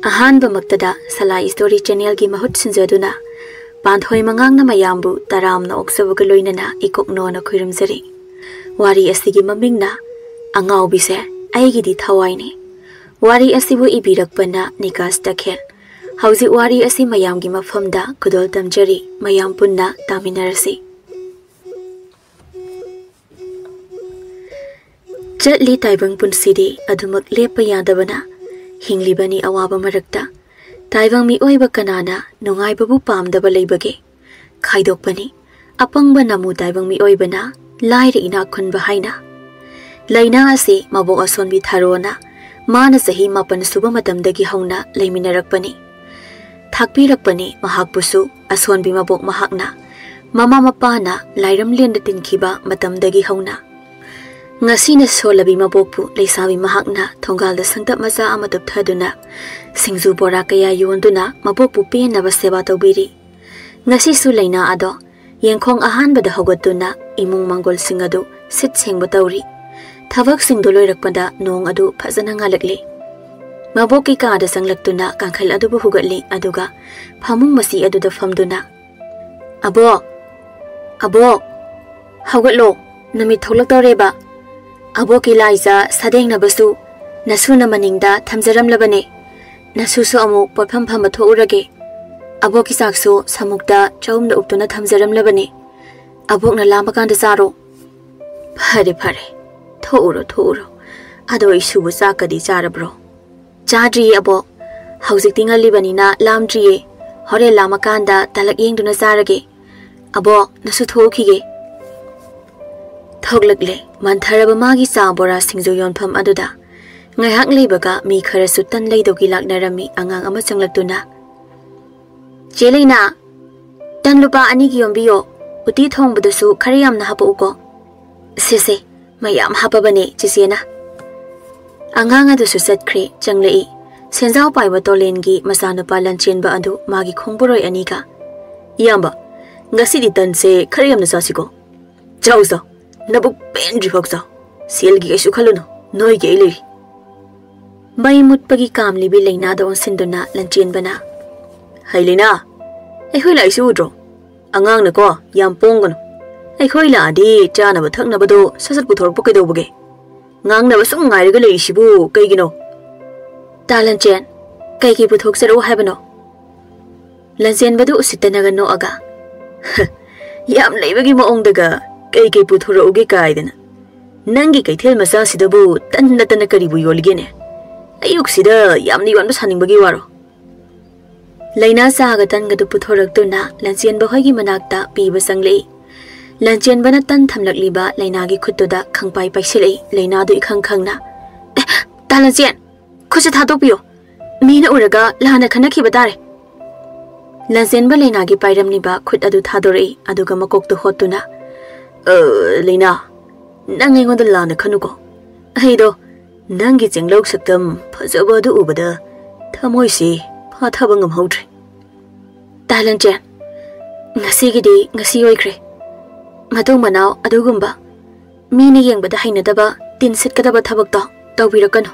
अहानबमक्तदा सलाई story channel की महूत सिंजदुना पांथोई मंगांगना मयामबु तरामना ओक्सबुग लोइनना इकोकनोना खुइरुमजरी वारी असिगी ममिंगना अंगाओबिसे आइगिदी थवाइनी वारी असिबु इबिरकपना निकाश तखेल हौजी वारी असि मयामगी मफमदा खुदोल तमजरी मयाम पुन्ना तामिनरसी चटली ताइबंग पुनसिदी अदुमक लेप यादबना हिंगलिबनी अवाब मरक्ता ताइबंग मिओइब कनाना नुंगाइबबु पामदब लेबगे खाइदोकपनी अपंगब नमु ताइबंग मिओइबना लाइरे इना खुनब हाइना लैना असे मबोक असोनबि थारोना माना सही मापन सुब मतमदगी हौना लेमिनरकपनी थाकपिरकपनी महाकपुसु असोनबि मबोक महाकना mama मपाना लाइरमलेन तिनखिबा मतमदगी हौना ngasi solabi mabokpu leisabi mahakna thongalda sangtap macha ama tupthaduna singju bora kaya yonduna mabokpu penaba seba tawbiri ngasi su leina ado yengkhong ahanbada hogatuna imung mangol singadu sit sengba tawri thabak singdo loirakpada nong adu phajana ngalakle mabokki kada sanglaktuna kankhal adu hugatli aduga phamung masi aduda famduna abo hogatlo nami tholak tawreba अबो की लाइजा सदेंग नबसु नसु नमनिंगदा थमजरम लबने नसु सु अमु पफम फम थोउरगे अबो की साक्सु समुक्ता चौम न उपतुना थमजरम लबने अबोक न लामकांद सारो फरे फरे थोउरो अदो इसुबु चाकदी चारब्रो चाद्री अबो हौजिक तिंगलिबनिना लामद्रिये हरे लामकांदा तलक येंगदुना चारगे अबो नसु थोखिगे थोगलकले मंथरब मागी चाबोरा Sinjo योनफम अदुदा ngaiak leibaga mi kharasu tan leidogi laknarami angang ama changlakuna cheleina tan lupa ani gi yombiyo uti thongbudasu khariyamna hapuko sese mayam hapabane chisena angang adu su satkhre changlei senjau paiba tolengi masanu palan chenba adu magi khongburoi aniga yamba ngasi di tan se khariyamna sasiko jauzo नबुक पेंड्री फोक्सा सेल की कैसु खलुनो नोई के इलेरी by मुटपगी कामली भी लेना दो सिंदुना लंचेन बना हाय लेना ऐखोई लाइसु उड्रो अंगांग नको याम पोंगनो ऐखोई लादी चाना बथक नबदो ससत पुथोर पुके दोबगे ngang na basung ngai ga leisibu kaigino talanchen kaigi puthok sero habano lanchen badu usitana ga no aga yam leibagi maong daga kai puthura uge kaidena nangi kaithel masa sidabu tanna tanna karibu yoligene ayuk sida yamni wan basaning bagi waro laina sa ga tan ga du puthorak tuna lanchen ba hoigi manakta pi basanglei lanchen bana tan thamlakliba laina gi khuttuda khangpai paisilei laina du ikhang khangna talanchen khusi thadokpiyo mina uraga lana khana khiba tare lanchen ba laina gi pairamni ba khut adu thadorei aduga makok tu hotuna Lina, nangai ngonda lana khanuko. Aido, nangi jinglok saktam phajaba du ubada thamoi si pha thaba ngam hodre. Talanchen, ngasi gidi ngasi oikre. Matong manao adugumba. Mini yengbada hainadaba tin sitkadaba thabakto tawbirakano.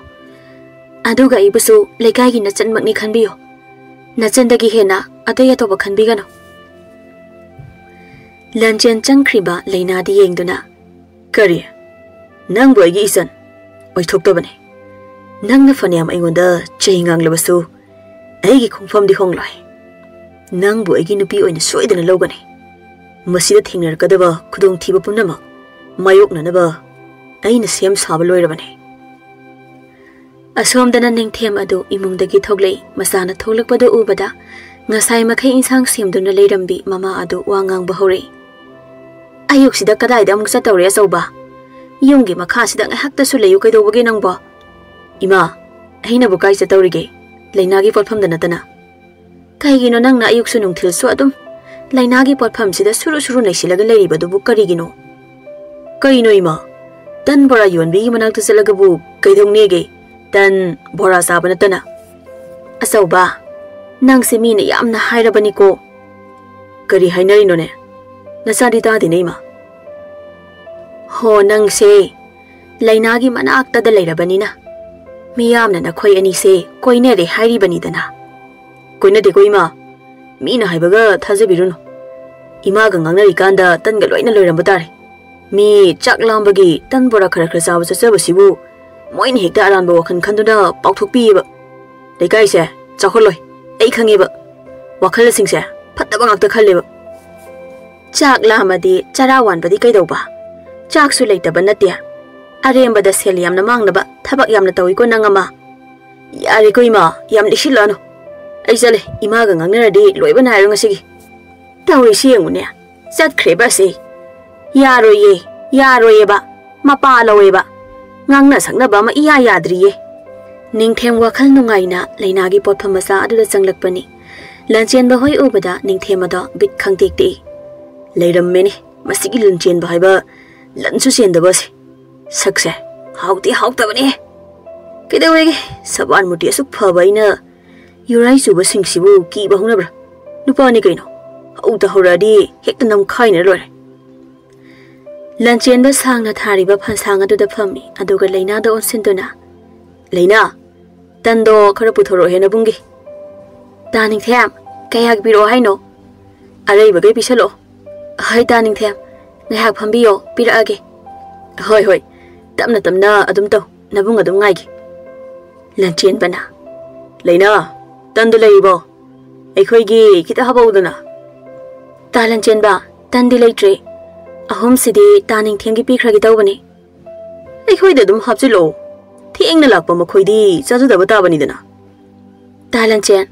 Aduga ibusu lekai gi nachan makni khanbiyo. Nachandagi hena ataya toba khanbigano. Lanchen changkriba leina di yengduna kari nang boigi isan oi thoktabane nang na faniam aingonda cheingang labasu aigi khongfam di honglai nang boigi nupi oina soidana logane masida thingnar kadaba khudong thiba punama mayok nanaba aina sem saba loirabane asomdana ningthem adu imungdagi thoglei masana tholakpadu ubada ngasai makhai insang semduna leirambi mama adu wangang bahore ayuk sida kadai da amuk satawre asauba yunggi makha sida ngahakta su leyu kaidobage nangbo ima aina bu kai satawrige lainagi potpham da natana kaigino nangna ayuk su nungthil su adum lainagi potpham sida suru naisilaga leiriba du bu karigino kaino ima tan bora yonbi manak tu selaga bu kaidongnege tan bora sabana tana asauba nang se mina yamna hairabani ko kari hainari no ne nasadi ta di neima ho nang se lainagi manakta da leirabanina Miyamna nakhoi ani se koine de hairi bani dana. Koine de koima. Mina haibaga thajabiruno. Ima ga ngangnari kanda tan ga loina loiram batare. Mi chak lambagi tan bora khara khara sawa chacha basibu. Moin hekta aran ba wakhan khanduna pauthok pi ba. Leikai se chakhol loi. Ei khange ba. Wakhal sing se phataba ngakta khalle ba. Chak lamadi chara wan badi kai dau ba. Chak su leitaba natia. Aremba da sel yamna mangna ba thabak yamna tawi ko nangama. Yari ko ima yam lishilano. Ai sale ima ga ngangnara di loiba na ru ngasigi. Tawi siengune. Sat kreba se. Yaro ye ba. Mapa lawe ba. Ngangna sakna ba ma iya yadri ye. Ningthem wakhal nungaina leinagi potpham masa adu da changlakpani. Lanchen ba hoi ubada ningthem ada bit khangtek te. Leiram meni masigi lanchen ba haiba lansu sen da base. Sakse hauti hauta bani. Kidawege saban muti asuk phabaina. Yurai suba singsibu ki ba hunabra. Nupa ni kaino. Hauta horadi hekta nam khaina lore. Lanchen ba sangna thariba phansang adu da phammi aduga leina da onsinduna. Leina tando khara puthoro hena bungi. Taning them kayak biro haino. Arai bagai pisalo. Hai taning them ngahak phambiyo piraage. Hoi tamna adum to nabung adum ngai gi. Lanchen bana. Leina tandu leibo. Ekhoi gi kita habaudana. Ta lanchen ba tandi leitre. Ahom sidi taning them gi pikra gi tawbani. Ekhoi da dum hapchilo. Thiengna lakpa makhoi di chaju da bata bani dana. Ta lanchen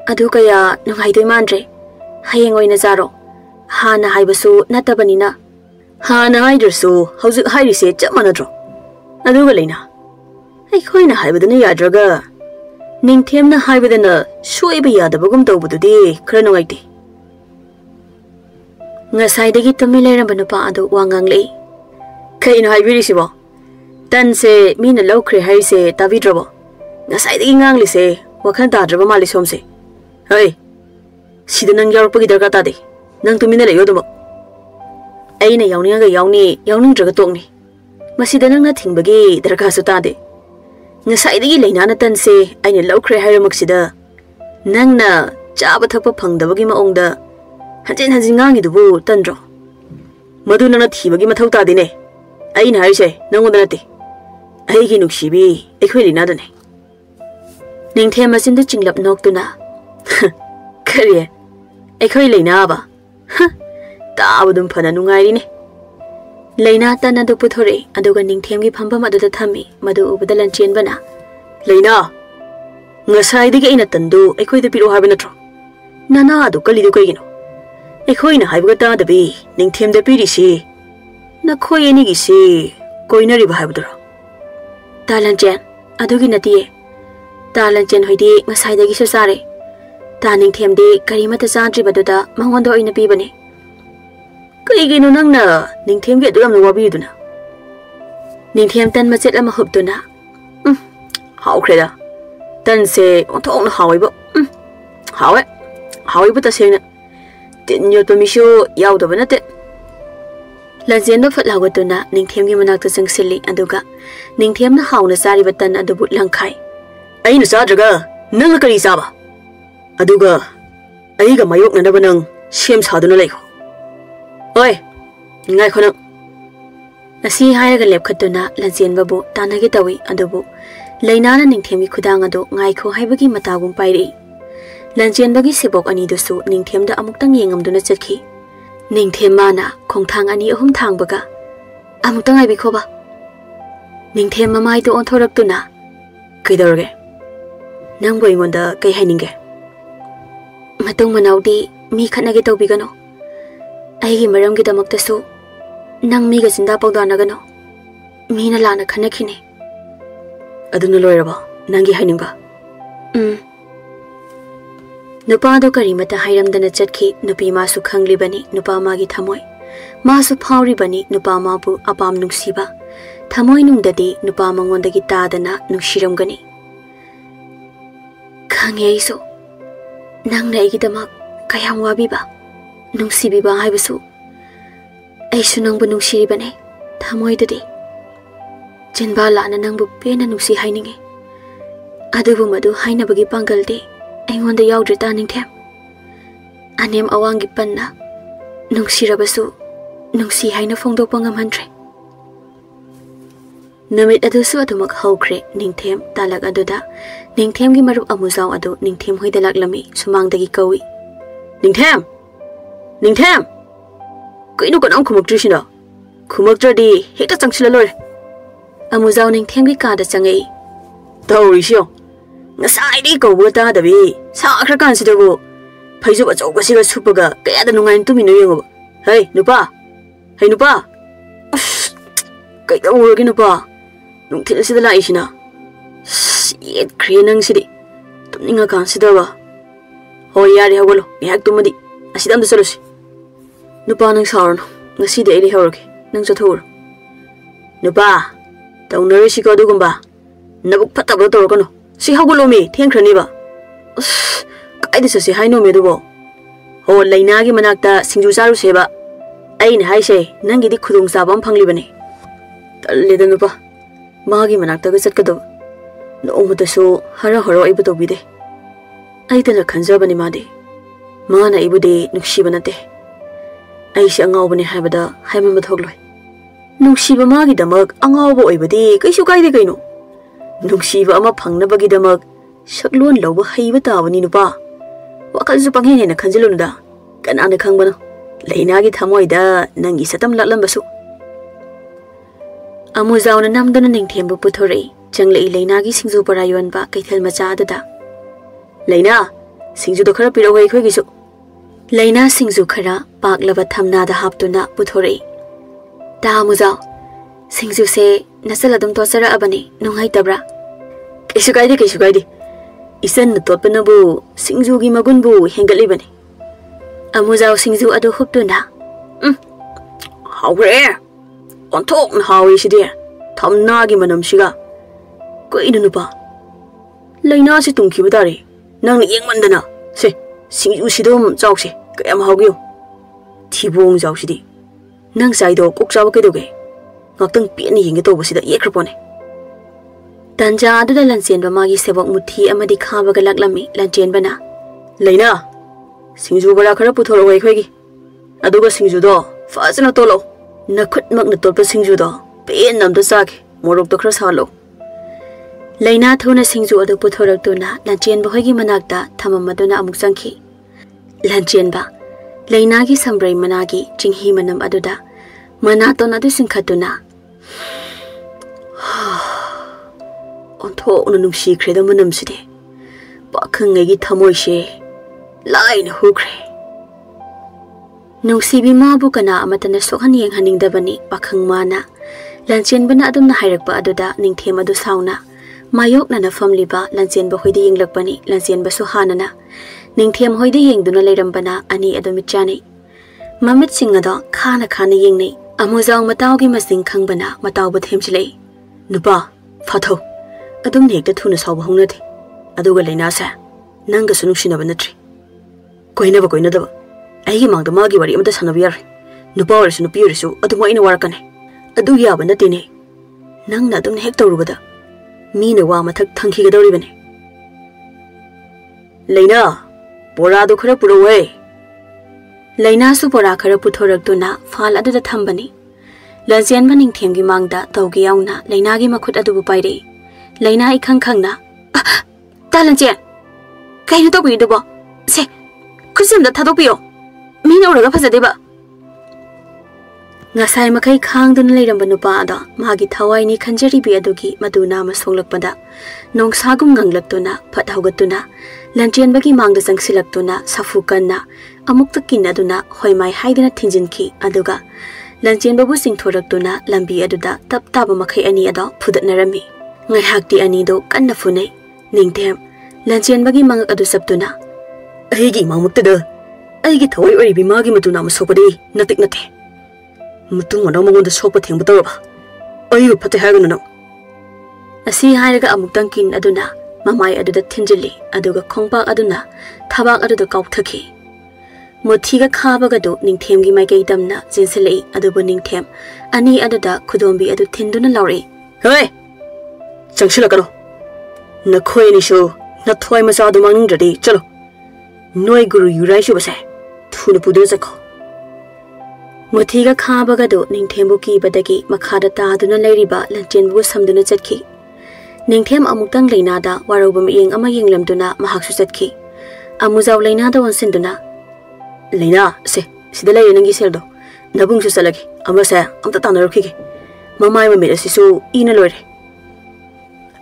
adu kaya nungai doi mandre. Hayeng oina zaro. Hana haibasu natabani na. Hana haidrasu haujuk hairise chap manadro. Aduga leina. Ekhoi na haibadana yadraga. Ningthem na haibadana soiba yadabagum tawbududi khara nungaite. Ngasaidagi tumi leiramba nupa adu wangang lei. Kaino haibirisibo. Tanse mina lawkhre hairise tabidrabo. Ngasaidagi nganglise wakhan tadraba mali somse. Hey. Sida nang yaurpagi darka tade. Nang tumina leyo dumo. Aina yawninga yawningdraga tokni. Masida nang na thingbagi darka su tade. Ngasaidagi leinana tanse aina lawkhre hairamaksida. Nangna chaba thakpa phangdabagi maongda hanjin ngangi dubu tandro. Madu nangna thibagi mathau tadine. Aina harise nangonda nate. Aigi nuksibi ekhoi lina dane. Ningthem asinda chinglap noktuna. Kariye ekhoi leina ba. Taabudum phana nungairi ne. Leina tana du puthore aduga ningthem gi phambam adu da thami madu ubada lanchen bana. Leina ngasai digi ina tandu ekhoi da piro habi natro. Nana adu kali du kaigino. Ekhoi na haibuga ta dabi ningthem da piri si. Na khoi eni gi si koinari ba haibudro. Talanchen adugi natiye. Talanchen hoidi ngasai dagi sare. Ta ningthem de karimata sadri baduda mangondo oina pibane. Kaigino nangna ningthem ge duram wabi duna. Ningthem tan machet lama hubduna. Haukreda. Tan se onthong na hawaibo. Hawaibo ta sena. Tin yo to misho yaw do banate. Lanchen do fatla gatuna ningthem gi manak ta sangsili aduga ningthem na hawna sari batan adubu langkhai. Aina sadraga nang kari saba. Aduga aiga mayok na nabanang shem saduna leiko. Oi ngai khonang. Asi hairaga lepkhatuna lanchen babu tanagi tawi adubu leinana ningthem gi khudang adu ngai kho haibagi matagum pairi. Lanchen bagi sebok ani dusu ningthem da amuktang yengamduna chakhi. Ningthem mana khongthang ani ahum thang baga amuktang ai bikhoba. Ningthem mamai to onthoraktuna kaidorge. Nang boi ngonda kai haininge. Matong manaudi mi khanage tawbigano. Aigi maramgi damaktasu nang mi ga sinda pawdanagano. Mi na lana khanakhine. Aduna loiraba nangi hainingba. Nupa do karimata hairamdana chatkhi nupi ma su khanglibani nupa ma gi thamoi. Ma su phauribani nupa ma bu apam nungsiba. Thamoi nungdadi nupa mangondagi tadana nungsiramgani. Khangye iso nang na igidamak kayam wabiba nungsibiba haibasu aisu nangbu nungsiribane thamoi dadi jinba lana nangbu pena nungsi haininge Adubu madu hainabagi pangalde aingonda yaudre ta ningthem. Anem awangi panna nungsirabasu nungsi haina phongdokpa ngamhandre. Namit adusu adumak haukhre ningthem talak aduda ningthem gi marup amuzau adu ningthem hoida laklami sumangdagi kawi. Ningthem Ningthem Kaino kanam khumuktrisina khumuktradi hekta changchila lore. Amuzau ningthem gi kada changai. Taurisio ngasai di ko bota dabi sa khra kan sidabu phaizu ba chau basiga supaga kaya da nungain tumino yengo. Hey nupa kai da urogi nupa nungthil sida la isina yet krenang sidi tumninga kan sidaba ho yari hawalo mihak tumadi asidam da salosi nupa nang sarno ngasi de ri hawrogi nang chathur nupa taunare siko dugumba nabuk phatabro torkono si hawgolomi thengkhrani ba kai disa si haino me dubo ho laina gi manakta singju saru seba aina haise nangi di khudung sabam phangli bane talle da nupa magi manakta ga chatkado nomuta so hara haro ibu to bide ai tala khanja bani made mana ibu de nukshi banate ai si Angaobani habada haima mathogloi nukshi ba magi damak Angaobo oibade kaisu kaide kaino nukshi ba ama phangna bagi damak saklon loba haiba tabani nupa wakal su panghen hena khanjilunda kanana khangbana laina gi thamoida nangi satam latlam basu Amuzau namdana ningthembu puthorei changlei laina gi singju parayon ba kaithel macha adada laina singju do khara piro khoi gi su laina singju khara paklaba thamna da haptuna puthorei ta Amuzau singju se nasaladum to sara abani nungai tabra kaisu kaide isan na topna bu singju gi magunbu hengali bani Amuzau singju adu huptuna hawre on talk na hawi sidia thamna gi manam siga koinu nupa laina si tungki badari nang yengmandana se singju sidom chawse kayam hawgiu thibong jawsidi nang saido kokchawa kedoge ngaktang piani yenge to basida yekrapone tanja aduda lanchen ba magi sebok muthi amadi khaba ga laklami lanchen bana laina singju bara khara puthoro wai khoigi aduga singju do fazna tolo nakhut makna tolpa singju do pen namda sake morok to khra salo laina thona singju adu puthorak tuna lanchen ba hoigi manakta thamamaduna amuk changki lanchen ba laina gi sambrai managi chinghi manam aduda mana ton adu singkhatuna onto unum shi khredam manam side pakhang gi thamoi she laina hukre Nusibi mabu kana amatana sokhan yeng haning dabani pakhang mana lanchen bana adum na hairakpa aduda ningthem adu sauna mayok na na famliba lanchen ba hoide yenglakpani lanchen ba su hanana ningthem hoide yengduna leirambana ani adu mitchani mamit singada khana yengnei Amuzau mataw gi masing khangbana mataw ba themchilei nupa phatho adum nekta thuna sawba hongnati aduga leina sa nanga sunukshina banatri koina da Aigi mangda magi wari amata sanabiyar nupa warisu nupi warisu aduma ina warakane adu yaba natine nangna adum hek tawrubada mina wa mathak thangkhigadawribane Laina bora do khara purowe Laina su bora khara puthoraktuna fal aduda thambani lanchen maning themgi mangda tawgi yauna Laina gi makhut adubu paire Laina ikhang khangna ta lanchen kaino tawbi dubo se khusimda thadokpiyo Mina uraga phajadeba ngasai makai khangdun leiramba nupa ada magi Thwaini khanjari bi adugi maduna ma songlakpada nongsagum nganglaktuna phathaugatuna lanchen bagi mangda sangsilaktuna safukanna amukta kinaduna hoimai haidina thinjinki aduga lanchen babu singthoraktuna lambi aduda taptaba makai ani ada phudatnarami ngai hakti ani do kanna funai ningthem lanchen bagi mangak adu saptuna aigi mamukta Aigi thawai ori bimagi matuna masopade natik nate mutung mana mangonda sopa thengba tawba ayu phate haganu na asi hairaga amuktang kin aduna mamai aduda thinjili aduga khongpa aduna thabak aduda kaukthaki mothiga khabaga do ningthem gi maikai damna jinselei adubu ningthem ani aduda khudombi adu thinduna lauri hey changshila karo Nakhoi show, not Thwai Masad among the day, Cholo. No guru you raise you say. Tuna Puduzako. Motiga Kabagado, Nintembuki, Badaki, Makada Duna Lariba, Lantin was some Dunazaki. Ningtem Amutang Lenada, Warobum Ying Amaying Lamduna, Mahaksusatki. Amuzau Lenada on Sinduna. Lena, say, Sidela Yangiseldo. Nabung Salaki, Amasa, on the Tanner Kiki. Mamma made us so in a lord.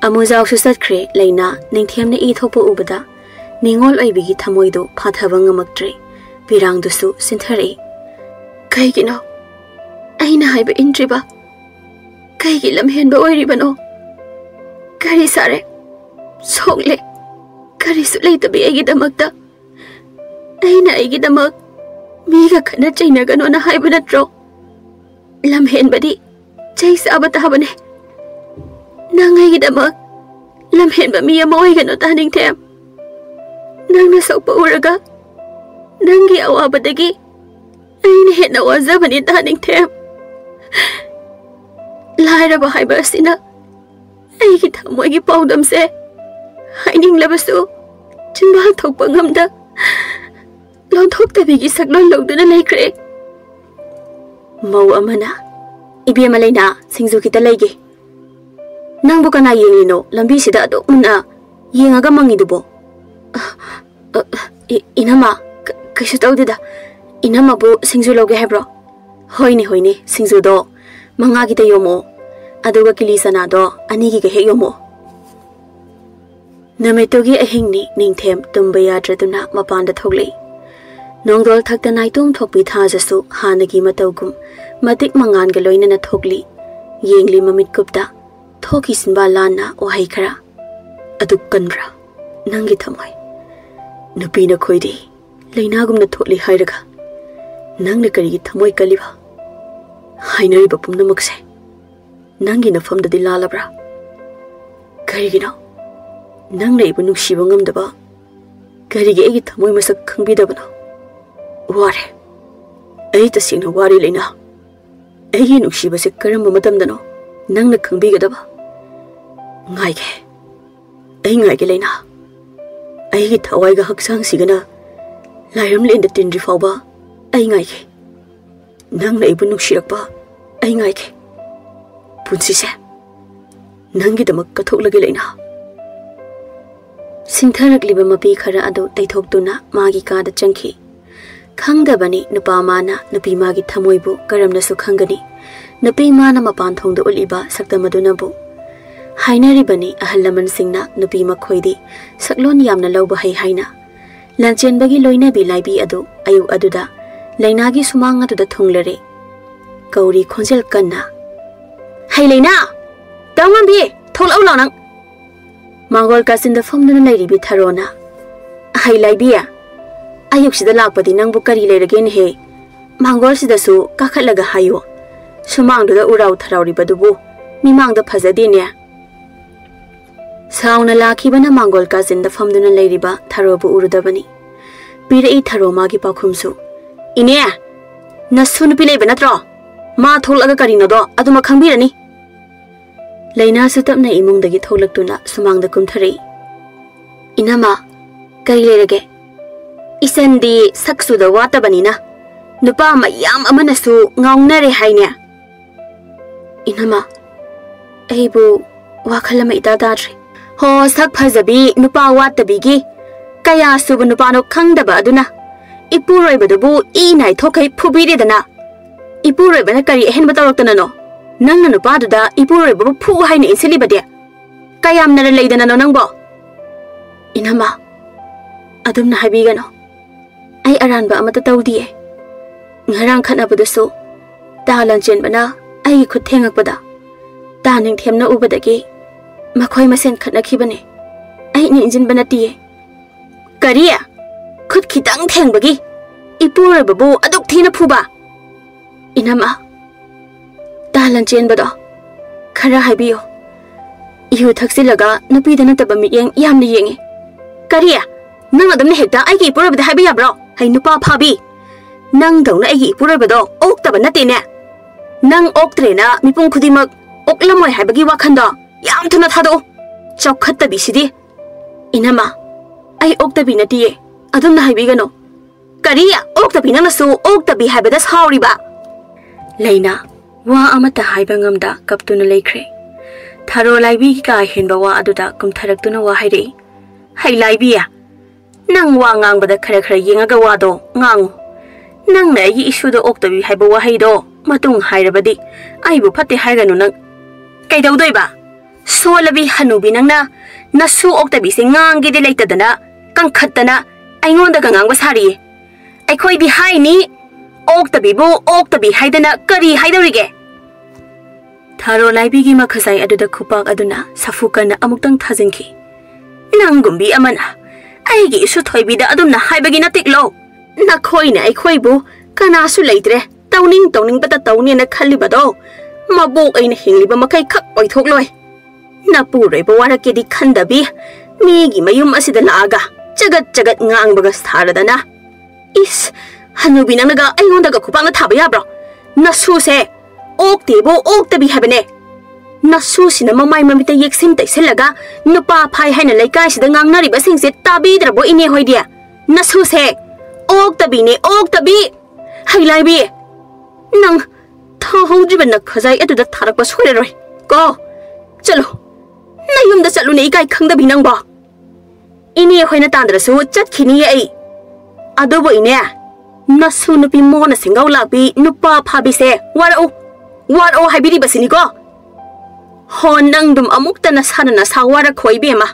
Amuzau Susatcre, Lena, Ningtem the Ethopo Ubada, Ningol Ibigi Tamoido, Patavanga Maktre, Pirang the Su, Sintari. Kaigino, Aina Hybe Intriba Kaigilam Henbo Ribano Karisare Sogle Karisule to be Egidamagda Aina Egidamag Miga Kana Chinagan on a Hybenatro Lam Henbadi Chase Abatabane Nang Egidamag Lam Henba Mia Moigan or Tanning Tam Nanga Sopa Uraga Nangi Awabadagi I had no one ever in dining them. Light of a high burstina. I get them when you pound them say. Hiding leveso. Chimbal took Bangamda. Don't talk the biggie saglo load in a lake. Mo Amana. Ibia Malena, sings Ukita Legi. Nambukana Yino, Lambisida, Una, Yingamangi dubo. Inama, Kashutodida. Inamabu Singzuloga Hebro. Hoini, Singzudo, Mangagita Yomo, Aduga Kilisanado, Anigi Heyomo. Nametogi a hingni, Ningtem, Dumbaya Tretuna, Mapanda Togli. Nongdol tak the nightum talk with Hazasu, Hanagi Matogum, Matik Mangan Galoin a Togli, Yingli Mamit Gupta, Tokis Balana or Haikara. Adukandra, Nangitamai. Nupina Koidi, Lainagum the totally Hidaka. Nang na kari tamoy kaliba. Hainari ba pum na magse. Nangi na fam da dilalabra. Kari gino. Nang na iba nung shibangam da ba. Kari gi egi tamoy masak kang bida ba no. Wari. Ay ta sing na wari lay na. Egi nung shiba se karamba matam da no. Nang na kang biga da ba. Ngay ke. Ay ngay ke lay na. Ay gi taway ga haksang siga na. Layram lin da tindri faw ba. Ay ngay ke. Nang na ibunong sirakpa. Ay ngay ke. Punsi se. Nang gita magkatok lagi lay na. Singtharak liba mapi khara ado taythok tuna magi kada changki. Khangda bani nupa mana nupi magi thamoy bu karam na su khangani. Nupi mana mapan thong da uliba sakta maduna bu. Hainari bani ahalaman singna nupi makhoidi saklon yamna lawba hay hayna. Lanchen bagi loina bi laibi ado ayu aduda. Lainagi sumanga to the Tunglere. Gauri Consul Kanna. Hey Lena! Don't be told Olanang. Mongol cousin the form the lady bit Tarona. Hey Libia. I used the lap but the Nambukari laid again he. Mongol si the so, Kakalaga Hayo. Sumang to the Urau Tarauri Badubu. Mimang the Pazadinia. Sound a lucky when a Mongol cousin the form the lady ba Tarobu Urudabani. Pira e Taro Magi Pakumsu. Inia, Nasun Pile Benatro, Ma told Agacarino, Aduma Kambirani. Laina set up Naimung the Gitolactuna, Sumang the Kuntari. Inama, Karilege. Isendi, Saksu the Watabanina. Nupama Yam Amanasu, Ngaunere Hainia. Inama, Abu, Wakalamita Dadri. Ho, Sak Pazabi, Nupa Watabigi. Kaya Subanupano Kangdaba Aduna. Ipuroi badubu inai thokai phubiri dana. Ipuroi bana kari hen batarokta no. Nang na nupa da ipuroi babu phu haina insili badia. Kayam na leidana no nangbo. Inama. Adum na habiga no. Ay aran ba amata tawdiye. Ngarang khana badaso. Dalan chen bana ay khutthengak bada. Daning themna ubadagi. Makhoi masen khana khibane. Ay ni injin bana tiye. Kariya. Could kitang tang bagi. Ipura babu aduk tina puba. Inama. Dalan chen bado. Kara habiyo. Ihu taksilaga napidana tabami yang yam ni yengi. Kariya. Nang adam na hekta ay ki ipura bada habiya bro. Hay nupa pabi. Nang daw na ay ki ipura bado. Ok taban na tine. Nang ok tre na mipung kudimak. Ok lamoy hay bagi wakanda. Yam tuna thado. chokhattabi sidi inama ai oktabi natiye adumna haibigano kariya oktabi nangna su oktabi haibada sauriba leina wa amata haibangamda kaptuna leikre tharo laibi ka hinba wa aduda kumtharaktuna wa haire hai laibiya nang wa ngangbada khara khara yengaga wado ngangu nang na yi issue do oktabi haiba wa haido matung hairabadi aibu phatte haiganu nang kaidawdoi ba solabi hanubi nangna nasu oktabi se ngangi de leitadana kangkhattana aingonda gangang basari aikhoi bi haini oktabi bo oktabi haidana kari haidorige tharo laibi gi makhasai aduda khupak aduna safukana amuktang thajinki nangumbi amana aigi isu thoibi da adumna haibagi natiklo nakhoi ne aikhoi bu kana su leitre tawning bata tawni na khalibado mabok aina hingliba makai khak oithok loi na puroi bawara ke di khandabi mi gi mayum asida laaga jagat ngangbaga stharadana is hanubi nangnaga aingonda ga khupang thaba yabro nasu se oktebo oktabi habane nasu sina mamai mamita yeksim taiselaga nupa phai haina laikai sida ngangnari ba singse tabidrabo ine hoidia nasu se oktabi ne oktabi hailai bi nang thahojibana khazai atuda tharakpa soiroi ko chalo nayumda chalune ikai khangdabi nangba ine hoina tandrasu chatkhini ai adobo ine nasu nupi mona singau lakbi nupa phabise warau haibiri basini ko hon nangdum amukta na sana sawara khoibe ma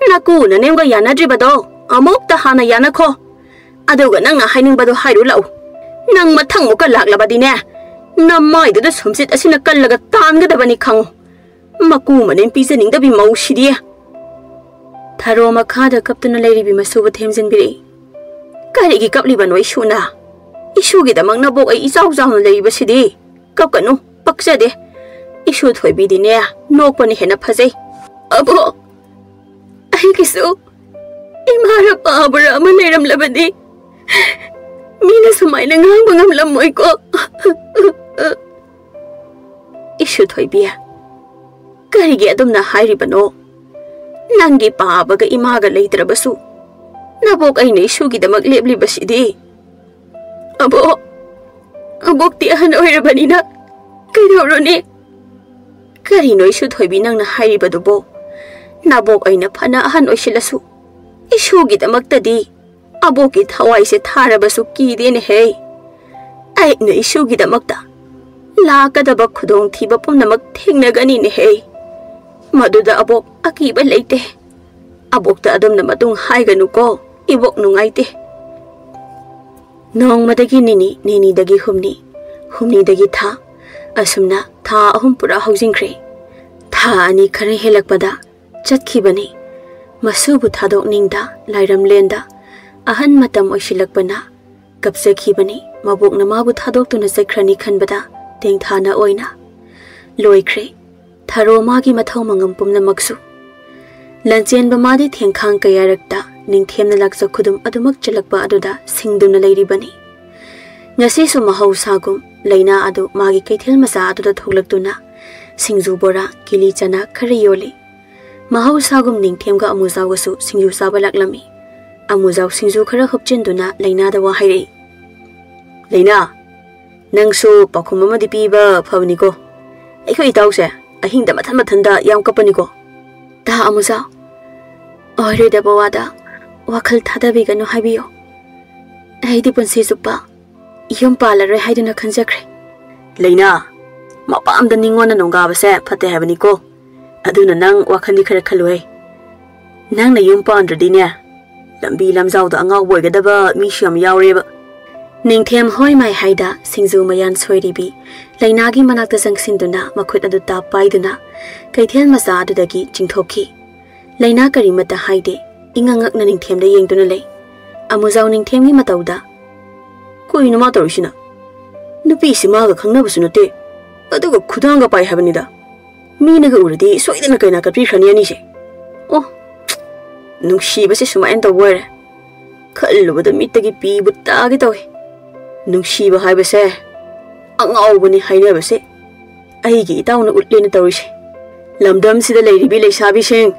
naku na nemga yanadribado amukta hana yanakho adoga nangna hainingbado hairu lau nang mathang muka laklabadine namai da sumsit asina kallaga tanga dabani khangu maku manen pisaning dabi maushidi tharo makhada kaptuna leiribi masuba themjinbiri karigi kapliba noi shuna isugi damang na bok ai isau jaunu leiba sidi kapkanu paksade isu thoibi dine nokpani hena phajai abo ai kisu imara pabra amaneram labadi mina sumaina ngang bangam lamoi ko isu thoibiya karigi adumna hairibano nangi pabaga imaga leitrabasu nabok ai nei shugi damak lebli basidi abok ti ahan oirabani na kaidorone kari noi shu thoibi nangna hairibadubo nabok aina phana ahan oisilasu ishugi damaktadi aboki thawai se tharabasu ki den he ai nei ishugi damakta lakadaba khudong thiba pumnamak thengnagani ne he maduda abok akiba leite abokta adumna matung haiganu ko ibok nungaite nongmadagi nini dagi humni dagi tha asumna tha ahum pura housingkre tha ani khare helakpada chatkhibani masubu thadok ningda lairam lenda ahan matam oisilakpana kapsakhibani mabok na mabu thadok tuna sakhrani khanbada tengthana oina loikre tharo magi mathau mangam pumna maksu lanchen ba madi thengkhang kayarakta ningthemna laksa khudum adumak chalakpa aduda singduna leiribani ngasi su mahausagum leina adu magi keithel masa aduda tholaktuna singju bora kili chana khariyoli mahausagum ningthemga amuzawasu singju sabalaklami amuzau singju khara hopchinduna leina da wa haire leina nangsu pakhum amadi piba phavni ko aikhoi tause ahingda mathan yam kapani ko ta amuza ore da bawada wakhal thadabi ganu habiyo aidi punsi supa yum palare haiduna khanjakre leina mapamda ningona nonga base phate habani ko aduna nang wakhani khara khaloi nang na yum pandradi ne lambi lamjau da angau boigadaba mi sham yaureba ningthem hoi mai haida singju mayan soiribi leina gi manakta sangsinduna makhut adu ta paiduna kaithel masa adudagi chingthokhi leina karimata haide ingangak na ningthem da yengduna lei amuzau ningthem gi matauda koinu ma torishina nupi sima ga khangna busu note aduga khudanga pai habanida mina ga uradi soidana kaina ka pri khani ani se oh nungshi base suma enta wore khallu da mitagi pi butta gi toy nungshi ba hai base angaobani haina base ai gi tauna utlena torise lamdam sida leiribi leisabi sing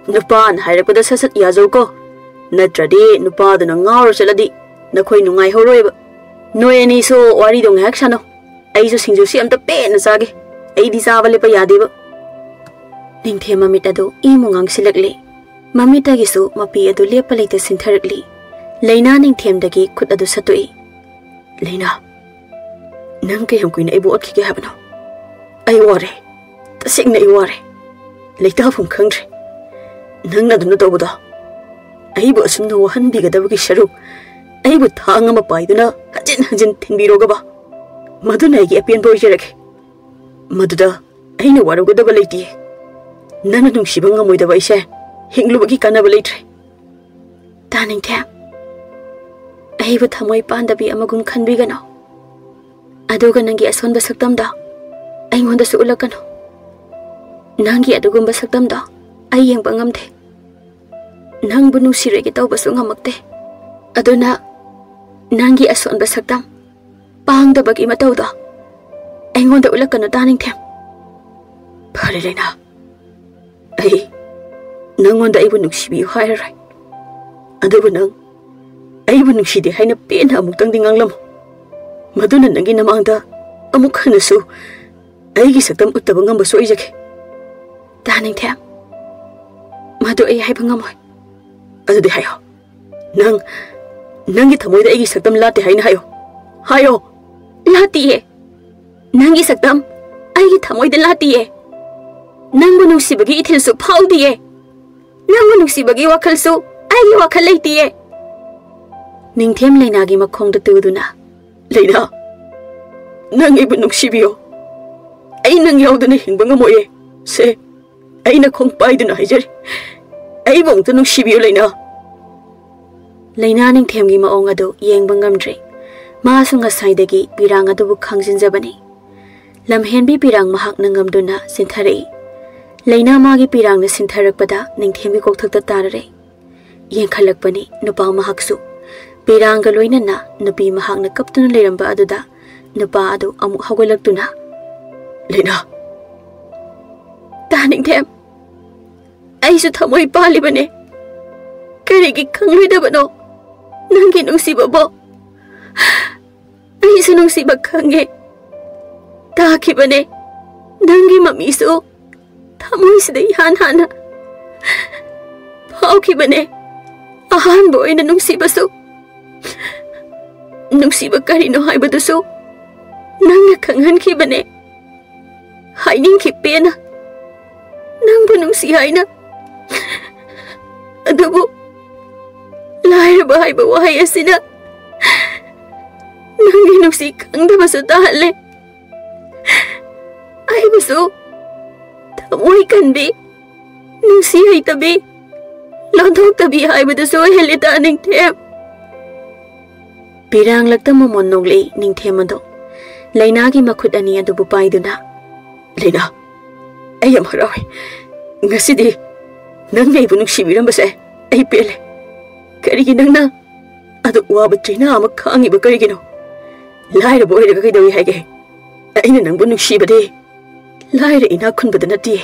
Nupan hairapda sasat yazo ko. Natradi nupada na ngaur chaladi. Nakoy nungai horoiba. Noy ani so wari dong hak sano. Ai so singju si amta pe na sage. Ai di sabale pa yadeba. Ningthe mamit ado imungang silakli. Mamita gisu mapi ado lepa leite sintharakli. Leina ningthem dagi khut ado satoi. Leina. Nang kay hum kuina ibu otki ke habano. Ai ware. Tasing na I ware. Leita phum khangre. Nang na dun tawda. Ai bu asum no han bigadabagi sharu. Ai bu thanga ma paiduna hajin thinbiroga ba. Maduna gi apian boy jerek. Maduda aina warugadaba leiti. Nang nung sibanga moidaba ise. Hinglubagi kanaba leitre. Taning them. Ai bu thamoi pandabi amagum khanbigano. Aduga nangi aswan basaktam da. Ai ngonda su ulakano. Nangi adugum basaktam da. Ai yang bangam the. Nang bunu sirege taw basu ngamakte. Aduna nangi aswan basaktam. Pang da bagi mataw da. Ai ngonda ulakano taning them. Phare leina. Ai nangonda ai bu nuksibi hairai. Adubu nang ai bu nuksidi haina pen amuk tang dinganglam. Maduna nangi namangda amuk hanasu aigi saktam uttaba ngamba soijake. Taning them. Madu ai hai bangamoy. Adu de hayo. Nangi thamoida aigi saktam late haina hayo. Hayo. Latiye. Nangi saktam aigi thamoida latiye. Nangbu nuksibagi ithilsu phaudiye. Nangbu nuksibagi wakhalsu aigi wakhal leitiye. Ningthem leinagi makhongda tuduna. Leina. Nang ibu nuksibiyo. Ai nang yauduna hingba ngamoye. Se. Ai na khong paiduna haijari. Ai bongta nuksibiyo leina. Leina ningthemgi maong adu yengba ngamdre. Maasu ngasaidagi pirang adubu khangjinjabani. Lamhenbi pirang mahak nangamduna sintharei. Leina magi pirang na sintharakpada ningthemgi kokthakta tarare. Yengkhalakpani nupa mahaksu. Pirang galoina na nupi mahak na kaptuna leiramba aduda nupa adu amuk hawalaktuna. Leina. Taning them. Ai su thamoy palibane. Karigi khangloidabano. Nangi nungsibabo. Ai su nungsiba khange. Takibane. Nangi mamisu. Thamoy sidai hana. Paukibane. Ahan boy na nungsibasu. Nungsiba karino haibadusu. Nangna khanghan kibane. Haining kipena. Nangbu nungsi haina. Adubu lairaba haiba wahai asina. Nangi nungsi khangdabasu tahalle. Aibasu thamoy kanbi. Nungsi haitabi. Lodhok tabi haibadusu hele taning them. Pirang lagta momon nogli ning themado. Leina gi makhut ani adubu paiduna. Leina. Ai am harawi. Ngasidi nang nei bu nuksibirambase ai pele. Karigi nangna adu waba trina ama khangi ba karigino. Laira boy daga kai dawi haige. Aina nang bu nuksibade. Laira ina khunbada nati.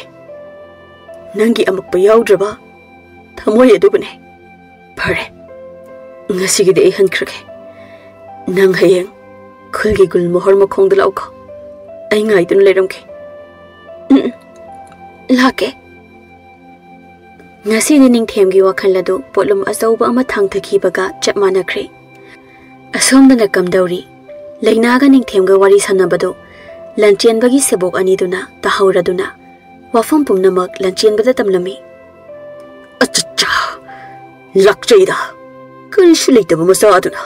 Nangi amak pa yaudraba. Thamoy adubane. Phare. Ngasigi de hankrake. Nang hayeng khulgi gul mohor makhong dalaw ko. Ai ngai tun leiramke. Lake. Ngasi ni ningthemgi wakhaladu polum asauba ama thangthakibaga chapmanakre. Asomda nakamdauri. Leinaga ningthemga wari sanabado. Lanchenbagi sebok aniduna tahauraduna. Wafam pumnamak lanchenbada tamlami. Achacha. Lakchaida. Karishu leitaba masa aduna.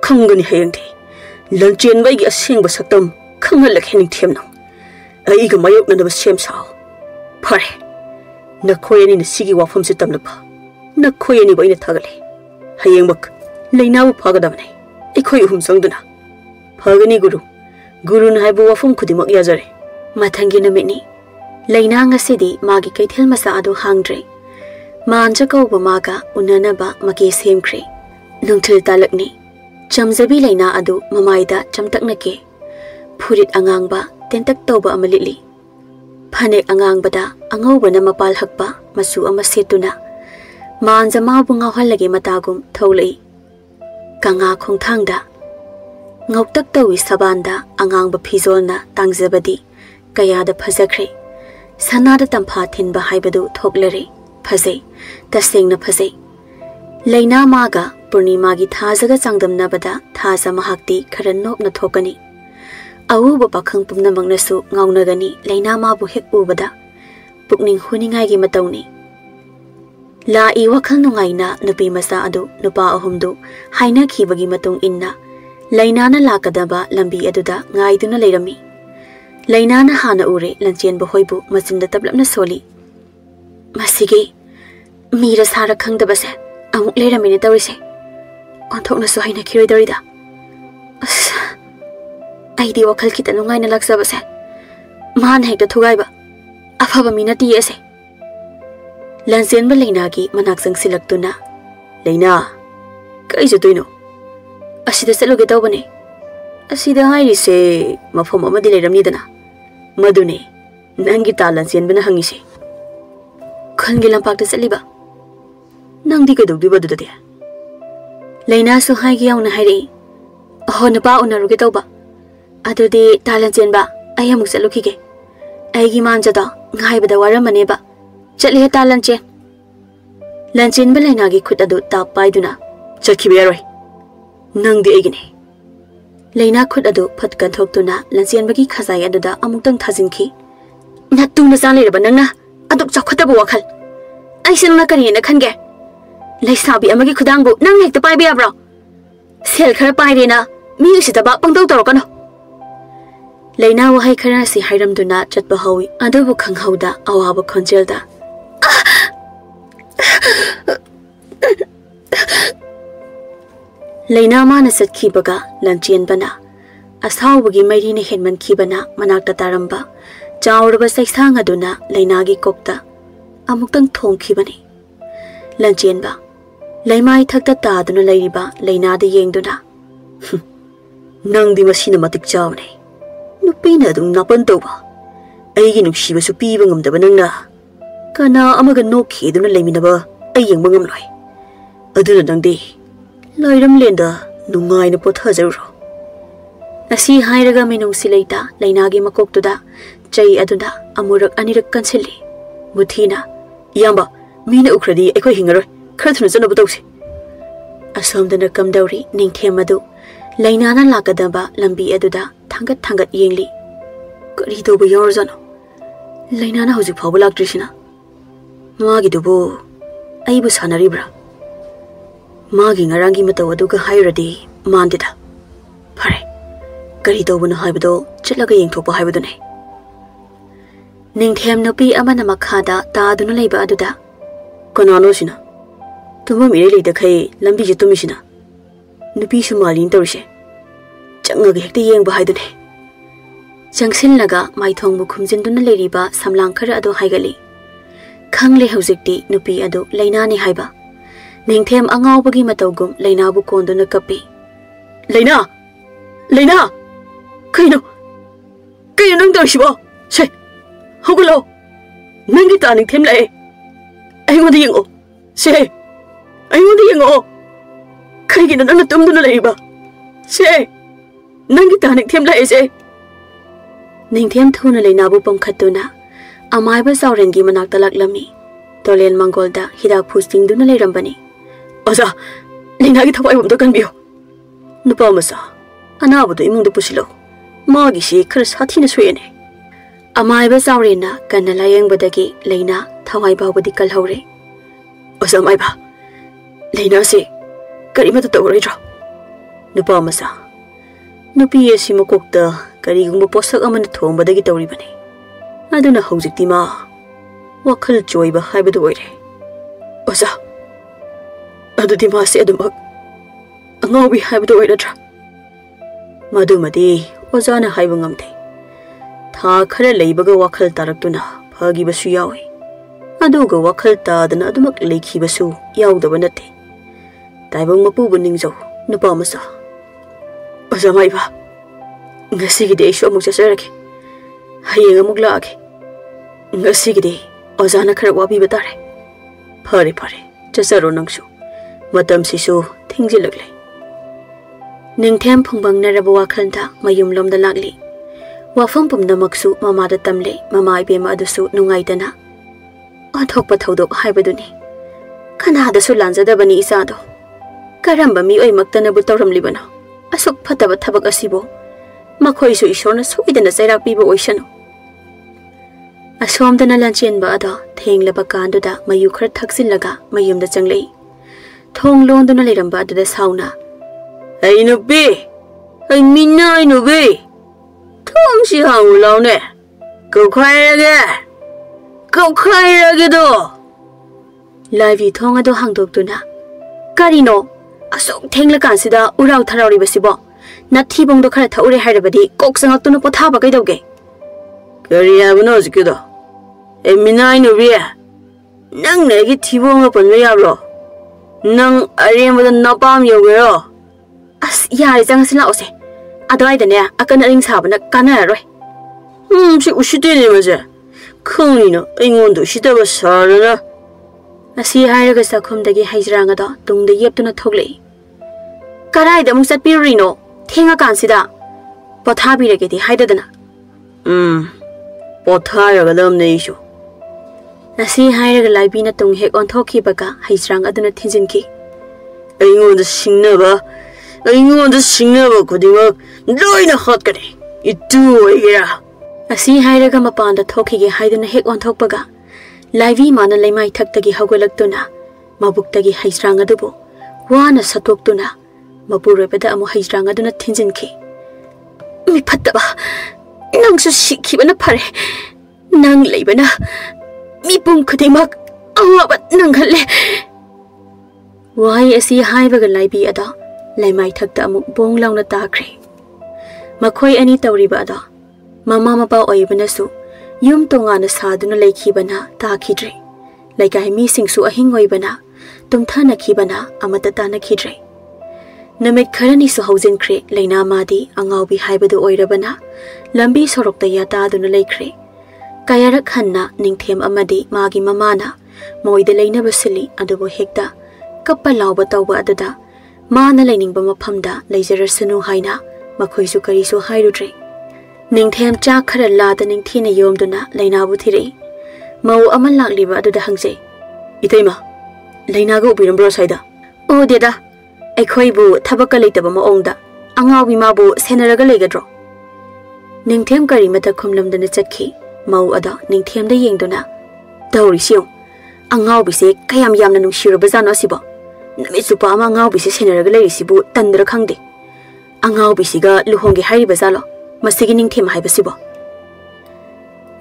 Khangani hayangdi. Lanchenbagi asengba saktam khangalak ningthemna. Aiga mayok nanaba sem sao. Phare. Nakhoyani na sigi wafam se tamlapa. Nakhoyani ba ina thagale. Hayengbak leinabu phagadabane. Ikhoy hum sangduna. Phagani guru. Guru na haibu wafam khudimak yajare. Mathangi namini. Leina ngasidi magi kaithel masa adu hangdre. Manja kauba maga unanaba magi semkre. Nungthil talakni. Chamzabi leina adu mamaida chamtaknake. Phurit angangba tentak toba amalili. Phane angangbada Angaobana mapal hakpa masu ama setuna Manja mabu ngawhalage matagum tholei Kanga khongthangda Ngautak tawi sabanda angangba phizolna tangjabadi kayada phajakre Sanada tampha thinba haibadu thoklare phajai tasengna phajai Laina maga Purnima gi thajaga changdamnabada thaja mahakti khara nopna thokani Athouba pakhang pumnamangnasu ngawnagani Laina mabu hek ubada pukning huningai gi matawni La I wakhal nungaina nupi masa adu nupa ahumdu haina khibagi matung inna Lainana lakadaba lambi aduda ngaiduna leirami Lainana hana ure lanchen bohoibu machinda tablapna soli Masigi mira sara khangdabase amuk leirami ne tawrise onthokna so haina khiroidarida Aidi wakhal kita nungaina laksabase man hekta thugaiba afaba minati ase Lanchen ba Lainagi manak sangsilaktuna Laina kai jatuino Asida seloge tawbane Asida hairise mafom amadi leiramnidana madune nangi talan sienbana hangise khangi lampakta chaliba nangdi kadugdiba dudade Laina su haigi yauna hairi ho napa unaruge tawba adudi talan sienba ayamuk chalukige aigi manjada ngaibada waramaneba chali talan chen lanchin ba Lainagi khut adu tak paiduna chakhibe yaroi Nangdi egine Laina khut adu phatkan thoktuna lanchen bagi khazai aduda amuktang thajinki natuna sanle reba nangna aduk chakhotaba wakhal aisin na kari na khange laisabi amagi khudangbu nang hekta pai bia bro sel khara pai rena mi usitaba pangdau torokano Laina wahai khara si hairamduna chatba hawi adubu khanghauda awaba khonjelda Laina mana satkibaga lanchen bana asawbagi mairina henman khibana manakta taramba chawrba saiksang aduna Lainagi kokta amuktang thongkhibani lanchen ba laimai thakta taduna lairiba Laina de yengduna nangdi masina matik chawne nupina dum napan toba aigi nuksiba su piba ngamdaba nangna kana amaga nokhi duna laiminaba ai yengba ngamloi aduna nangdi Loiram lenda nungai na pothajaro Asi hairaga minung silaita Lainagi makoktuda chai aduda amurak anirak kansili Muthina Yamba mina ukradi ekoi hingaroi kharathuna janabu tawse Asomdana kamdauri ningthemadu Lainana lakadaba lambi aduda thangat yengli Kari toba yorjano Lainana hojik phawba laktrisina Magi dubu aibu sanaribra Magi ngarangi mataw aduga hairadi mandida Pare Kari tawbuna haibado chitlaga yengthokpa haibadune Ningthem nupi amana makhada taaduna leiba aduda Kanano sina Tuma mire leida khai lambi je tumisina Nupi su malin tawrise Changaga hekta yengba haidune Changsinlaga maithongbu khumjinduna leiriba samlang khara adu haigali Khangle haujikti nupi adu Lainani haiba Ningthem Angaobagi matawgum Lainabu konduna kapi Laina Kaino nang tawsibo se hogulo nangi ta ningthem lae aingoda yengo se aingoda yengo kaigina nang tumduna leiba se nangi ta ningthem lae se Ningthem thuna Lainabu pamkhatuna amaiba saurengi manakta laklami Tolen Mangolda hidak phustingduna leirambani Oza, Lainagi thawai bumda kanbiyo Nupa masa anabudu imungda pusilo Magi si khara sathina soyene Amaiba saurena kanna layengbadagi Laina thawai bawbadi kalhaure Oza maiba Laina se karimata tawroidro Nupa masa Nupi esi makokta karigumba posak amana thongbadagi tawribani Aduna haujikti ma wakhal choiba haibadu oire Oza Adudi masi adumak Angaobi haibadu oiradra Madumadi Ozana haiba ngamde Tha khara leibaga wakhal taraktuna phagibasu yawi Aduga wakhal tadana adumak leikhibasu yawdaba nate Taibang mapuba ningjaw nupa masa Oza maiba Ngasigidi aishu amuk chasarake Hayeng amuk laake ngasi ozana khara wabi batare phare chasaro nangsu matam sisu thingji lagle ningthem phungbang naraba wakhalda mayum lomda lagli wafam pumna maksu mama da tamle mama ibema adusu nungaidana athokpa thodok haibaduni kana da su lanjada bani isado karamba mi oi maktana bu tawram libana asuk phataba thabak asibo makhoi su ishorna soidana chairak piba oisanu asomdana lanchen ba ada thenglaba kanduda mayu khar thaksinlaga mayumda changlei thong londuna leiramba adada sauna ainu be ai minna ainu be thom si hau laune ko khairage do live thong ado hangdoktuna karino asok thengla kansida urau tharari basibo nathi bongdo khara thaure hairabadi kok sangaktuna pothaba kaidauge kariya bano jikido e minai no ria nang negi thibonga panwe yabro nang aremada napam yogero as yari jangsila ose adwai dane akan ring sabana kana roi si usite ne maje khongino aingondo sitaba sarana asi hairaga sakhumdagi haijranga da tungde yeptuna thoglei karai da musat pirino thenga kansida pothabi regedi haidadana potharaga damne isu asi hairaga laibina tung hek on thokhi baga haijrang aduna thinjinki aingondo singnaba kudima loina hotkare itu oigira asi hairaga mapanda thokhi ge haiduna hek on thokpaga laivi mana laimai thaktagi hagolaktuna mabuktagi haijrang adubo wana satoktuna mapurobeda amu haijrang aduna thinjinki mi phattaba nangsu sikhibana phare nang leibana mi pung khudaimak awaba nanghalle wai asi haibaga laibi ada laimai thakta amu bong launa takhre makhoi ani tawriba ada mama mapa oibanasu yum tongana saduna leikhibana takhidre laikai mi singsu ahing oibana tumthana khibana amata tana khidre namit kharani su haujinkre leina madi angaobi haibadu oirabana lambi sorokta yata aduna leikhre kayarak hanna ningthem amadi magi mamana moide leina basili adubo hekta kappa lawba tawba adada mana leiningba maphamda leijarasanu haina makhoisu karisu hairudre ningthem cha khara lada ningthina yomduna leina bu thire mau amal lakliba aduda hangse iteima leina go ubirambro saida o deda aikhoibu thabaka leitaba maongda angaobi mabu senaraga leigadro ningthem kari mata khumlamdana chakhi mau ada ningthem da yengduna daurisiu angaobise kayam yamna nungshiraba jano sibo nami supa ama angaobise senaraga leirisibu tandra khangde angaobisiga luhongge hairiba jalo masigi ningthem haibasibo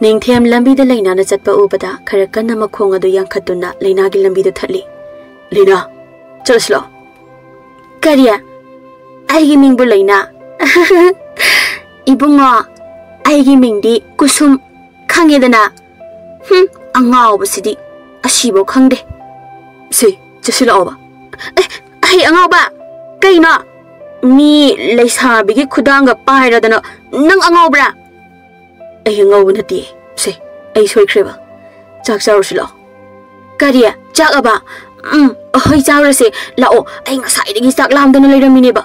ningthem lambi da leina na chatpa ubada khara kanna makhong adu yankhatuna leina gi lambi da thali leina chalaslo kariya aigi mingbu leina ibunga aigi mingdi kusum khangedana angaobasidi asibo khangde se chasila oba ai angaoba kaina mi leisabigi khudanga pairadana nang angaobra ai angawna ti se ai soikreba chak chaurusilo kariya chakaba hoi chaurase lao ai ngasai digi chak lamdana leiramine ba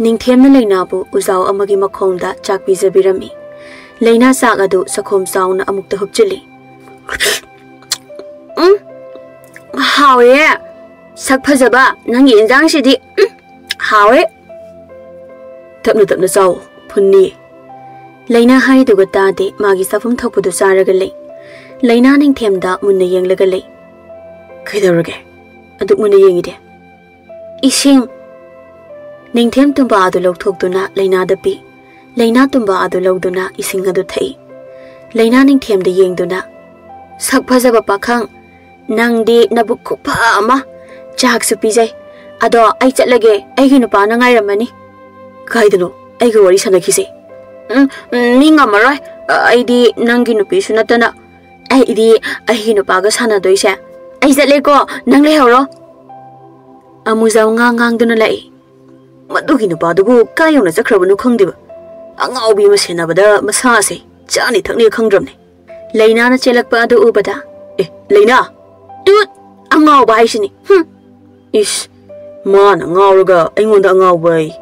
ningthemna leina bu uzaw amagi makhongda chak bijabirami leina chak adu sakhom chauna amukta hupchili hawe sak phajaba nangi injang sidi hawe tapna chaw phunni leina hai duga ta de magi safum thokpudu charaga lei leina ningthemda munna yenglaga lei kaidarage adu munna yengide ising ningthem tumba adu lokthokduna leina da pi leina tumba adu loduna ising adu thai leina ningthem da yengduna sak phajaba pakhang nangdi nabuk khupha ama chak su pijai ado ai chatlage ai gi nupa na ngairamani kaidano ai gi wari sanakhise ninga marai ai di nangi nupi sunatana ai di ai gi nupa ga sana doise ai chatle ko nang le horo amuzaw ngang duna lai madugi nupa dubu kayona chakrabanu khangdiba angaobi masenabada masa se chani thakni khangdramne Laina na chelak pa adu ubada. Laina! Tut! Angaoba haisini. Ish! Man angaoraga aingonda angaobai.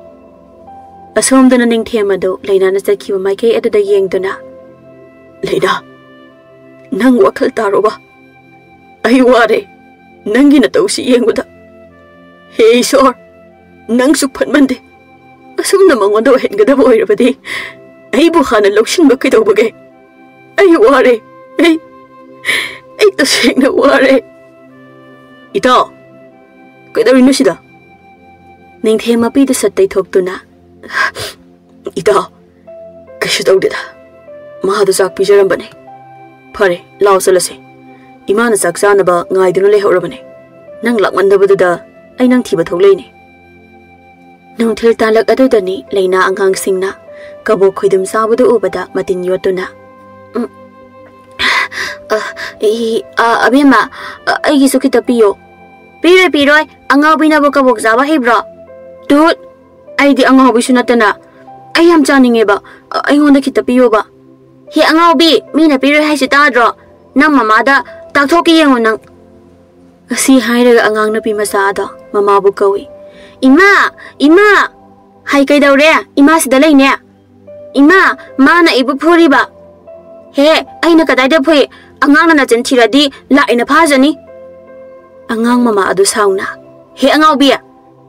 Asomda na ningthem adu Laina na sakhiba maikai aduda yengduna. Laina! Nang wakal taroba. Ai ware. Nangi na tausi yengbuda. Hey sor! Nang sukpat mande. Asum na mangonda wahengadaba oirabadi. Ai bukhana lokshin bakay daw bagay. Ay ware. Ay taseng na ware. Ito. Kaidawin mo sida. Ningthem mapida sa taytok na. Ito. Kasi daw dita. Mahado sak pijaran ba ni? Pare, lao sa lasi. Ima na saksa na ba ngay doon ulit haura ba ni? Nang lakman na ba doon ay nang tiba tawlay ni? Nung tiltalak ado da ni, Laina ang hangsing na. Kabo ko'y dumsabado ubada matinyo to na. Abima, ay giso kita piyo. Piroy, Angaobi na ba kabog zaba hebra? Tut, ay di Angaobi sunata na. Ay ham chaning ba? Ay ngonda kita piyo ba? He Angaobi, mina piroy hay si tadro. Nang mamada, taktoki yung nang. Asi hayraga angang na pimasada, mamabu kawi. Ima! Hay kay daw rea, ima si dalay niya. Ima, ma na ibu puri ba? He, ay nakaday da puy, angang na natin tiradi, lain na paja ni. Angang mama adu saw na. He Angaobi,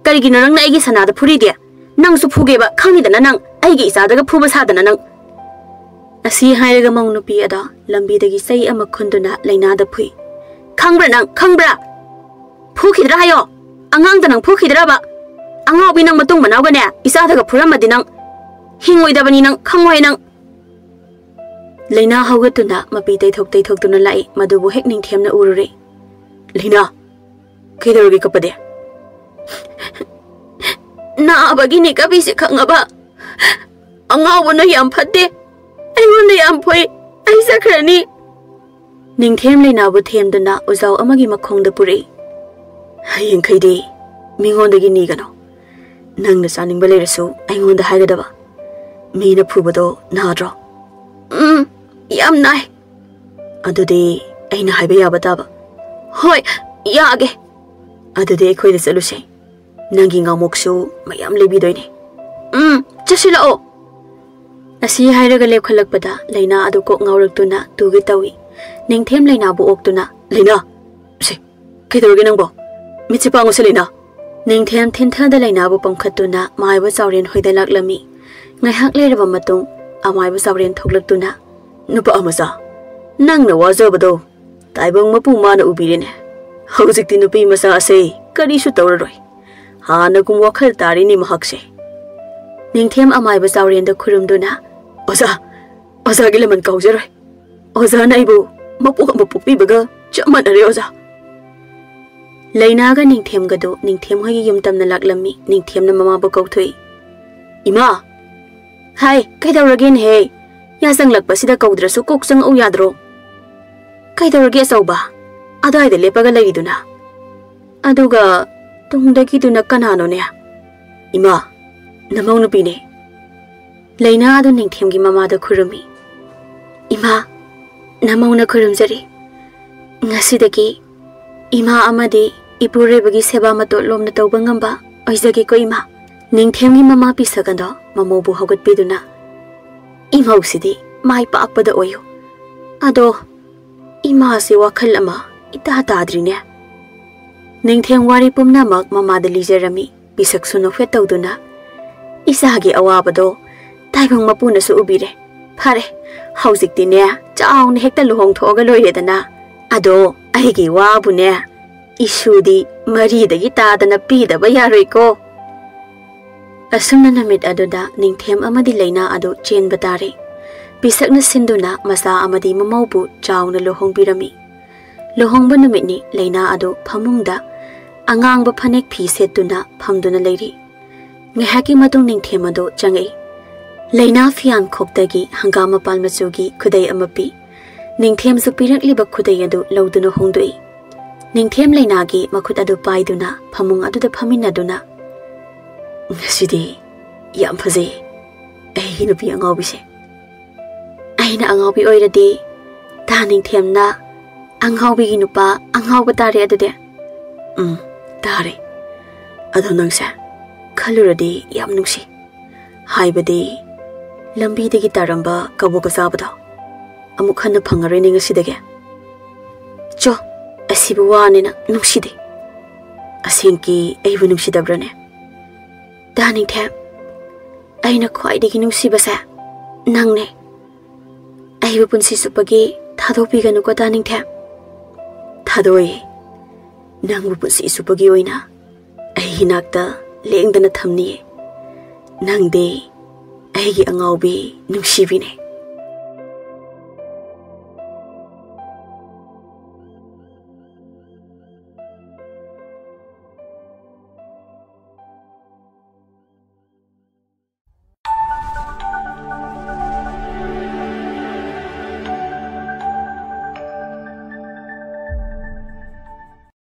karigi na lang na igi sanada puri dia. Nang supuge ba, kangida na nang, ay gi isa daga pubasada na nang. Asi hayraga mong nupi ada, lambi dagi say amakundo na Laina da puy. Kangbra nang, kangbra! Pukidra hayo! Angang da nang pukidra ba? Angaobi nang matung manaw ga niya, isa daga puramadi nang hingoy da ba ni nang kangway nang. Laina hawgat to na, mapitay thok to na lai, madubo hek ningthem na urure. Laina, kay darogi ka pa de? Naabagi ni kabisi ka nga ba? Angawa na yampat de. Ayun na yampoy, ay sakrani. Ningthem Laina bu them do na, uzaw amagi makhong da puri. Hayeng kay de, mingon da gini gano. Nang nasaning balay raso, ay ngonda hagadaba. May napubado, nadro. Yam nai. Adode, ay nahaybaya ba? Hoy, yage. Adode, ko'y da salusay. Nanging ngamokso, mayam libidoy ni. Chasila o. Asi hayraga lepkhalag pada, Laina adu ko ngawrag to na, tugitawi. Ningthem Laina buok to na. Laina, si, kay tawagin nang bo. Mitsipango sa Laina. Ningthem tintha da Laina bu pangkhat to na, maayba sawrin hoy da laklami. Ngay hak leraba matong, amayba sawrin thoklak to na. Nupa amasa, nang nawaza ba do? Taibang mapuma na ubirin eh. Hausik tinupi masa ase, karisu tawraroy. Hana kung wakal tari ni mahakse. Ningthem amayba sawrin da kurum do na. Oza gilaman kaujaroy. Oza na ibu, mapupi baga, chaman ari oza. Laina ga ningthem gado, ningthem hoy yumtam na laklami, ningthem na mama bu kauthoy. Ima! Hai, kay tawragin hey. Yasang lagpasida kaudrasu koksang o yadro. Kay tawragi asaw ba? Ado ay dali pagalagi do na. Aduga, tungdagi do na kanano niya. Ima, namaw no pine. Laina ado ningthem gi mama da kurumi. Ima, namaw na kurumjari. Ngasidagi, Ima amadi ipure bagi seba mato lom na tawba ngamba oizagi ko Ima. Ningthem gi mama pisagando mamobu hagat piduna. Imaw sidi mai paakpada oyo. Ado, Ima si wakal ama itahatadri niya. Ningthem wari pumnamak mamada lijarami bisak sunok fetaw duna. Isagi awabado taibang mapuna su ubire. Pare, hausik din niya chaaw ni hekta luhong thoga loyedana. Ado, aigi wabu niya. Isudi maridagi tada na pida bayaroy ko. Asum na namit ado da ningthem amadi Laina ado chen batari. Bisak na sindu na masa amadi mamaubu chaaw na lohong birami. Lohong ba namit ni Laina ado pamungda. Angang ba panek pi setu na pamdo na layri. Ngahaki matong ningthem ado changay. Laina fiang kopdagi hangama palmasugi kuday amapi. Ningthem su pirak libak kuday ado lawdo na hongdoi. Ningthem Lainagi makut ado paidu na pamung ado da paminado na. Ngasidi, yam fazay. Ay hinupi Angaobise. Ay na Angaobi oiradi. Daning Temna, Angaobi Nupa, Angaobitari Adade. Dari. Adonangsa, Kaluradi Yamnushi. Haibadi, Lambi de Gitaramba, Kabukazabado. Amukana Pangarini Sidage. Jo, a Sibuanina, Nushidi. A Sinki, Evanusidabrane. Daning Tem. Aina quite the Nusibasa. Nangne. I will see Supagi, Tadopiga no daning Tem. Tadoi. Nang will see Supagioina. A hinakta, laying the Natamni. Nang de, Eigi Angaobi, Nushivine.